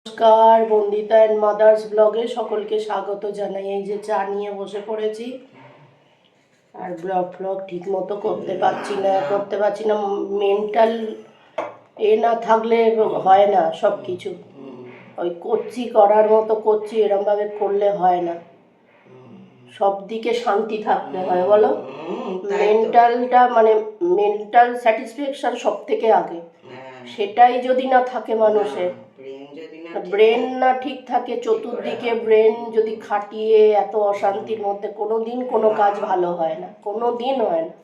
নমস্কার, Bandita and mother's ব্লগে সকলকে স্বাগত জানাই। এই যে চা নিয়ে বসে পড়েছি, আর ব্লগ ঠিক মতো করতে পারছি না। মেন্টাল না থাকলে হয় না সব কিছু। ওই করার মতো করছি, এরমভাবে করলে হয় না। সব দিকে শান্তি থাকতে হয়, বলো। মেন্টাল স্যাটিসফ্যাকশন সব থেকে আগে। সেটাই যদি না থাকে মানুষের, ব্রেন না ঠিক থাকে, চতুর্দিকে ব্রেন যদি খাটিয়ে এত অশান্তির মধ্যে কোনোদিন কোনো কাজ ভালো হয় না, কোনোদিন হয় না।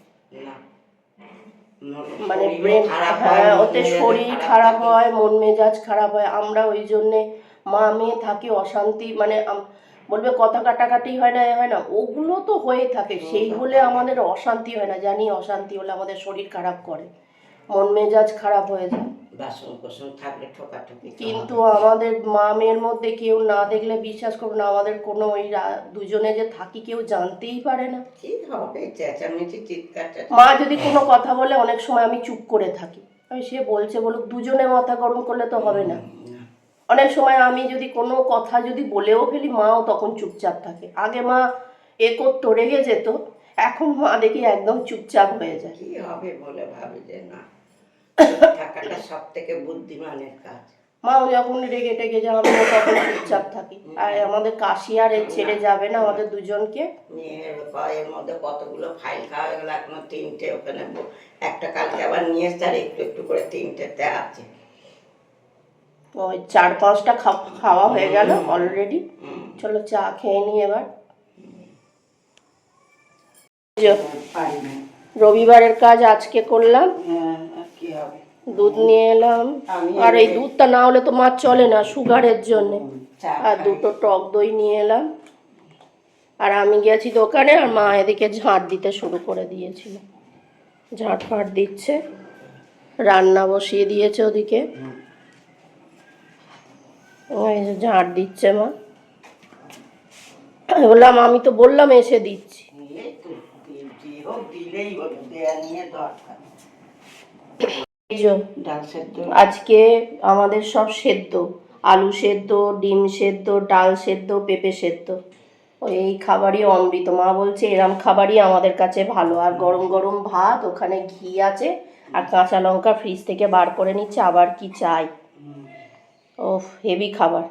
মানে ব্রেন, হ্যাঁ, ওতে শরীর খারাপ হয়, মন মেজাজ খারাপ হয়। আমরা ওই জন্যে মা মেয়ে থাকি অশান্তি, মানে বলবে কথা কাটাকাটি হয় না, ওগুলো তো হয়ে থাকে। সেই বলে আমাদের অশান্তি হয় না। জানি অশান্তি হলে আমাদের শরীর খারাপ করে, মন মেজাজ খারাপ হয়ে যায়। কিন্তু আমাদের মা মেয়ের মধ্যে কেউ না দেখলে বিশ্বাস করবো না, আমাদের কোনো ওই দুজনে যে থাকি কেউ জানতেই পারে না। মা যদি কোনো কথা বলে অনেক সময় আমি চুপ করে থাকি, সে বলছে বলুক, দুজনে মাথা গরম করলে তো হবে না। অনেক সময় আমি যদি কোনো কথা যদি বলেও ফেলি, মাও তখন চুপচাপ থাকে। আগে মা করতো, রেগে যেত, এখন মা দেখি একদম চুপচাপ হয়ে যায়। কি হবে বলে ভাবি যে না, থাকাটা সব থেকে বুদ্ধিমানের কাজ। মাও যখন রেগে টেগে যায়, আমিও তখন চুপচাপ থাকি। আর আমাদের কাশি আর ছেড়ে যাবে না আমাদের দুজনকে। এর মধ্যে কতগুলো ফাইল খাওয়া হয়ে গেল, এখনো 3টে ওখানে, একটা কালকে আবার নিয়ে এসছে, আর একটু একটু করে 3টেতে আছে। ওই 4-5টা খাওয়া হয়ে গেল অলরেডি। চলো চা খেয়ে নিই এবার। রবিবারের কাজ আজকে করলাম। দুধ নিয়ে এলাম, আর এই দুধটা না হলে তো মাছ চলে না সুগারের জন্য। আর 2টো টক দই নিয়ে এলাম। আর আমি গেছি দোকানে, আর মা এদিকে ঝাঁট দিতে শুরু করে দিয়েছিল, ঝাঁট ফাট দিচ্ছে, রান্না বসিয়ে দিয়েছে ওদিকে। ওই যে ঝাঁট দিচ্ছে মা। বললাম, আমি তো বললাম এসে দিচ্ছি। আজকে আমাদের সব সেদ্ধ, আলু সেদ্ধ, ডিম সেদ্ধ, ডাল সেদ্ধ, পেঁপে সেদ্ধ। এই খাবারই অমৃত। মা বলছে এরম খাবারই আমাদের কাছে ভালো। আর গরম গরম ভাত, ওখানে ঘি আছে, আর কাঁচা লঙ্কা ফ্রিজ থেকে বার করে নিচ্ছে। আবার কি চাই? ওফ, হেভি খাবার,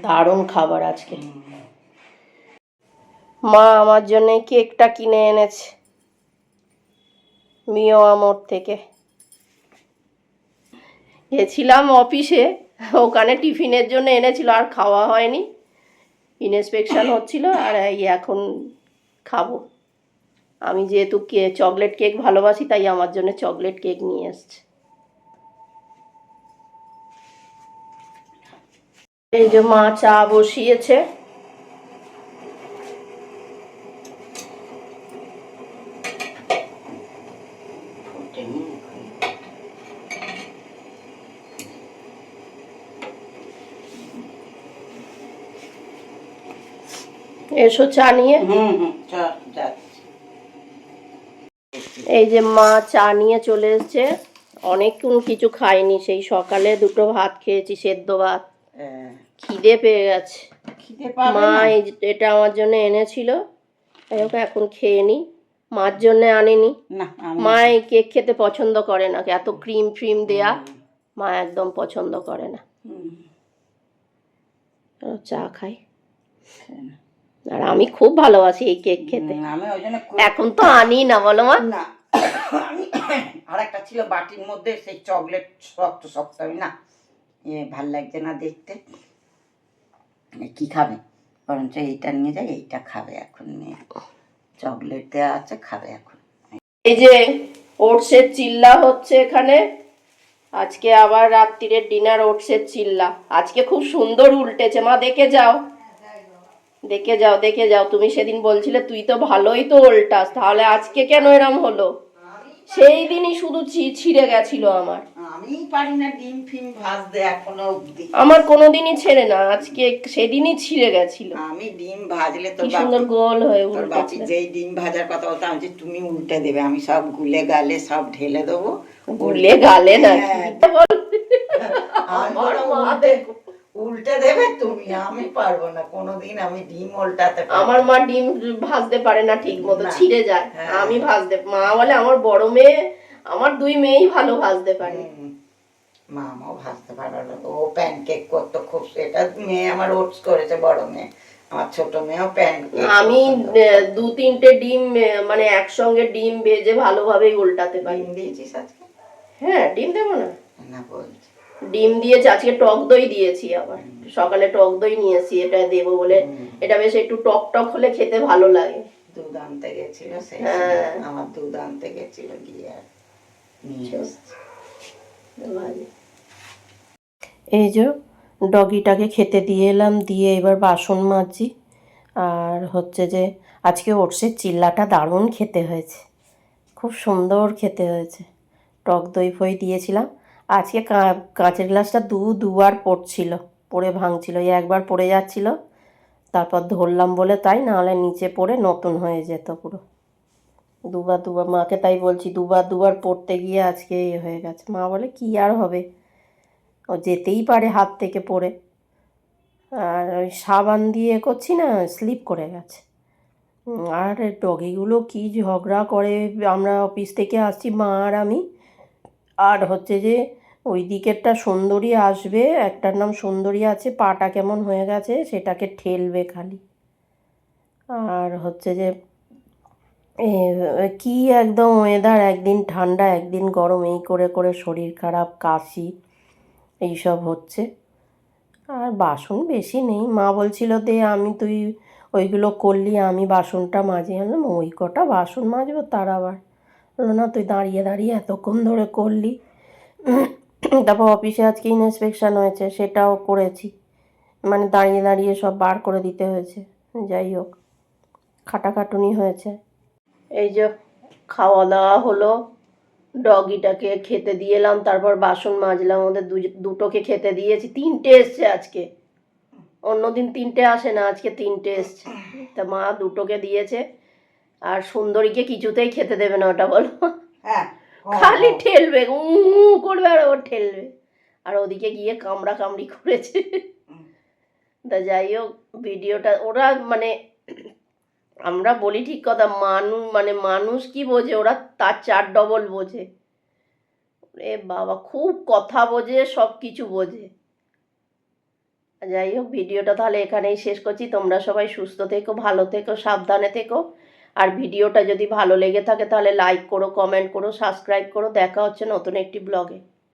দারুণ খাবার আজকে। মা আমার জন্য কেকটা কিনে এনেছে মিও আমোর থেকে। গেছিলাম অফিসে, ওখানে টিফিনের জন্য এনেছিল, আর খাওয়া হয়নি, ইনস্পেকশন হচ্ছিল। আর এই এখন খাবো। আমি যেহেতু চকলেট কেক ভালোবাসি, তাই আমার জন্য চকলেট কেক নিয়ে এসছে। এই যে মা চা বসিয়েছে। এসো চা নিয়ে। এই যে মা চা নিয়ে চলে এসছে। অনেকক্ষণ কিছু খাইনি, সেই সকালে 2টো ভাত খেয়েছি, সেদ্ধ ভাত। খিদে পেয়ে গেছে। মা এটা আমার জন্য এনেছিল, এখন খেয়ে নি। মার জন্য আনেনি। মা এই কেক খেতে পছন্দ করে না, এত ক্রিম ফ্রিম দেয়া মা একদম পছন্দ করে না। চা খাই, আর আমি খুব ভালোবাসি এই কেক খেতে। এখন তো আনি না, বলো মা। না, আর একটা ছিল বাটির মধ্যে, সেই চকলেট শক্ত শক্ত, আমি না ভাল লাগছে না দেখতে। কি খাবে? বরঞ্চ এইটা নিয়ে যাই, এইটা খাবে এখন। নিয়ে চকলেট দেওয়া আছে, খাবে এখন। এই যে ওটসের চিল্লা হচ্ছে এখানে। আজকে আবার রাত্রিরের ডিনার ওটসের চিল্লা। আজকে খুব সুন্দর উল্টেছে মা, দেখে যাও, দেখে যাও, দেখে যাও। তুমি সেদিন বলছিলে তুই তো ভালোই তো উল্টাস, তাহলে আজকে কেন এরম হলো? সেই দিনই শুধু ছিঁড়ে গেছিল আমার। আমি পারি না ডিম ফিম ভাজতে এখনো অবধি। আমার কোনোদিনই ছেড়ে না, আজকে সেদিনই ছিঁড়ে গেছিল। আমি ডিম ভাজলে তো কি সুন্দর গোল হয়ে উল্টেছে। যেই ডিম ভাজার কথা বলতো, আমি যে তুমি উল্টে দেবে, আমি সব গুলে গালে সব ঢেলে দেবো। গুলে গালে না আমার মা দেখো উল্টে দেবে তুমি, আমি পারবো না কোনোদিন, আমি ডিম উল্টাতে পারবো আমার মা ডিম ভাজতে পারে না ঠিক মতো, না। ছিঁড়ে যায়। হ্যাঁ। আমি ভাজতে, মা বলে আমার বড় মেয়ে, আমার দুই মেয়েই ভালো ভাজতে পারে। মামাও ভাজতে পারো না, ও প্যানকেক করতো খুব, সেটা মেয়ে আমার ওটস করেছে বড় মেয়ে, আমার ছোট মেয়েও প্যানকেক। আমি 2-3টে ডিম মানে একসঙ্গে ডিম ভেজে ভালোভাবেই উল্টাতে পারি। ডিম দিয়েছিস আজকে? হ্যাঁ, ডিম দেবো না? না বলছি ডিম দিয়েছি, আজকে টক দই দিয়েছি, আবার সকালে টক দই নিয়েছি, এটা দেবো বলে। এটা বেশ একটু টক টক হলে খেতে ভালো লাগে। দুধ আনতে গেছিল সেই হ্যাঁ। সময়, আমার দুধ আনতে গেছিল, গিয়ে আর নিয়ে এসেছে। এই যে ডগিটাকে খেতে দিয়ে এলাম, দিয়ে এবার বাসন মাজছি। আর হচ্ছে যে আজকে ওটসের চিল্লাটা দারুণ খেতে হয়েছে, খুব সুন্দর খেতে হয়েছে। টক দই ফই দিয়েছিলাম। আজকে কাঁচের গ্লাসটা দুবার পড়ছিল, পড়ে ভাঙছিল, একবার পড়ে যাচ্ছিল, তারপর ধরলাম বলে তাই, নাহলে নিচে পড়ে নতুন হয়ে যেত পুরো। দুবার মাকে তাই বলছি, দুবার পড়তে গিয়ে আজকে হয়ে গেছে। মা বলে কি আর হবে, ও যেতেই পারে হাত থেকে পড়ে। আর ওই সাবান দিয়ে করছি না, স্লিপ করে গেছে। আর ডগিগুলো কি ঝগড়া করে, আমরা অফিস থেকে আসছি মা আর আমি, আর হচ্ছে যে ওই দিকেরটা সুন্দরী আসবে, একটার নাম সুন্দরী আছে, পাটা কেমন হয়ে গেছে, সেটাকে ঠেলবে খালি। আর হচ্ছে যে কি একদম ওয়েদার, একদিন ঠান্ডা একদিন গরম, এই করে করে শরীর খারাপ, কাশি এইসব হচ্ছে। আর বাসন বেশি নেই, মা বলছিল দে আমি, তুই ওইগুলো করলি, আমি বাসনটা মাজি। আনলাম ওই কটা বাসন মাজবো, তার আবার বললো না তুই দাঁড়িয়ে দাঁড়িয়ে এতক্ষণ ধরে করলি। তারপর অফিসে আজকে ইন্সপেকশান হয়েছে, সেটাও করেছি, মানে দাঁড়িয়ে দাঁড়িয়ে সব বার করে দিতে হয়েছে। যাই হোক, খাটাখাটুনি হয়েছে। এই যে খাওয়া দাওয়া হলো, ডগিটাকে খেতে দিয়ে এলাম, তারপর বাসন মাজলাম, ওদের দুটোকে খেতে দিয়েছি। 3টে এসছে আজকে, অন্যদিন 3টে আসে না, আজকে 3টে এসছে। তা মা দুটোকে দিয়েছে, আর সুন্দরীকে কিছুতেই খেতে দেবে না, ওটা বলো, খালি ঠেলবে, করবে আর ও ঠেলবে, আর ওদিকে গিয়ে কামড়া কামড়ি করেছে। তা যাই হোক, ভিডিওটা ওরা মানে, আমরা বলি ঠিক কথা, মানুষ কি বোঝে, ওরা তার 4 ডবল বোঝে। এ বাবা, খুব কথা বোঝে, সব কিছু বোঝে। যাই হোক, ভিডিওটা তাহলে এখানেই শেষ করছি। তোমরা সবাই সুস্থ থেকো, ভালো থেকো, সাবধানে থেকো। আর ভিডিওটা যদি ভালো লেগে থাকে তাহলে লাইক করো, কমেন্ট করো, সাবস্ক্রাইব করো। দেখা হচ্ছে নতুন একটি ব্লগে।